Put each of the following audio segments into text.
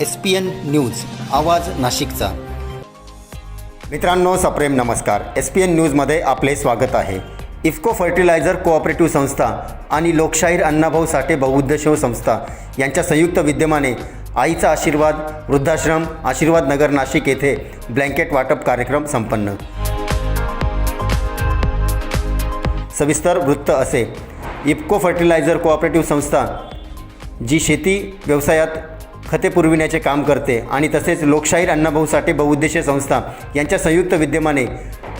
SPN news आवाज नाशिकचा। मित्रांनो सप्रेम नमस्कार। SPN न्यूजमध्ये आपले स्वागत आहे। इफ्को फर्टिलायझर कोऑपरेटिव्ह संस्था आणि लोकशाहीर अण्णाभाऊ साठे बहुउद्देशीय संस्था यांच्या संयुक्त विद्यमाने आईचा आशीर्वाद वृद्धाश्रम आशीर्वाद नगर नाशिक येथे ब्लँकेट वाटप कार्यक्रम संपन्न। सविस्तर वृत्त असे, इफ्को फर्टिलायझर कोऑपरेटिव्ह संस्था जी शेती व्यवसायात खते पुरविण्याचे काम करते आणि तसेच लोकशाहीर अण्णाभाऊ साठे बहुउद्देशीय संस्था यांच्या संयुक्त विद्यमाने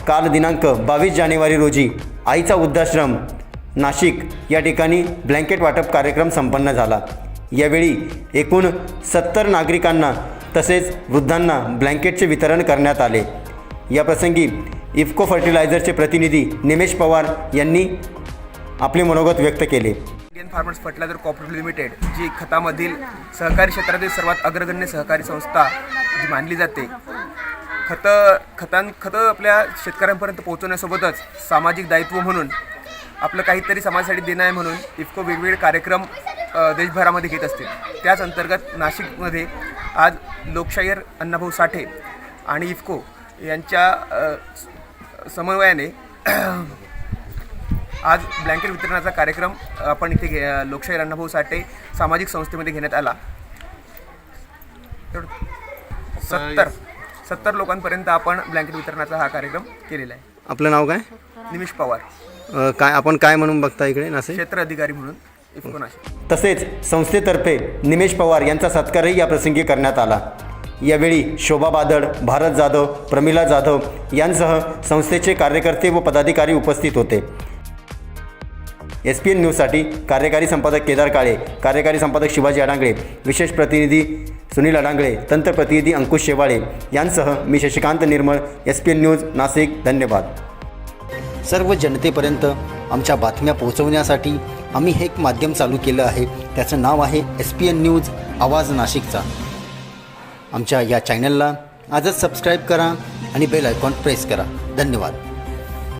काल दिनांक 22 जानेवारी रोजी आईचा वृद्धाश्रम नाशिक या ठिकाणी ब्लँकेट वाटप कार्यक्रम संपन्न झाला। यावेळी एकूण 70 नागरिकांना तसेच वृद्धांना ब्लँकेटचे वितरण करण्यात आले। या प्रसंगी इफ्को फर्टिलायझरचे प्रतिनिधी निमेश पवार यांनी आपले मनोगत व्यक्त केले। Indian farmers fertiliser cooperative limited जी खतामधील सहकारी क्षेत्रातील सर्वात अग्रगण्य सहकारी संस्था जी मानली जाते, खतं आपल्या शेतकऱ्यांपर्यंत पोहोचवण्यासोबतच सामाजिक दायित्व म्हणून आपलं काहीतरी समाजासाठी देणं आहे म्हणून इफ्को वेगवेगळे कार्यक्रम देशभरामध्ये घेत असते। त्याच अंतर्गत नाशिकमध्ये आज लोकशाहीर अण्णाभाऊ साठे आणि इफ्को यांच्या समन्वयाने आज ब्लँकेट वितरणाचा कार्यक्रम आपण इथे लोकशाहीर अण्णाभाऊ साठे सामाजिक संस्थेमध्ये घेण्यात आला। 70 लोकांपर्यंत आपण ब्लँकेट वितरणाचा हा कार्यक्रम केलेला आहे। आपलं नाव काय? निमेश पवार। काय आपण काय म्हणून बघता इकडे नाशिक क्षेत्र अधिकारी म्हणून इफ्को नाशिक। तसेच संस्थेतर्फे निमेश पवार यांचा सत्कारही या प्रसंगी करण्यात आला। यावेळी शोभा बादळ, भारत जाधव, प्रमिला जाधव यांसह संस्थेचे कार्यकर्ते व पदाधिकारी उपस्थित होते। SPN न्यूजसाठी कार्यकारी संपादक केदार काळे, कार्यकारी संपादक शिवाजी अडांगळे, विशेष प्रतिनिधी सुनील अडांगळे, तंत्र प्रतिनिधी अंकुश शेवाळे यांसह मी शशिकांत निर्मळ, SPN न्यूज नाशिक। धन्यवाद। सर्व जनतेपर्यंत आमच्या बातम्या पोहोचवण्यासाठी आम्ही हे एक माध्यम चालू केलं आहे, त्याचं नाव आहे SPN न्यूज आवाज नाशिकचा। आमच्या या चॅनलला आजच सबस्क्राईब करा आणि बेल आयकॉन प्रेस करा। धन्यवाद।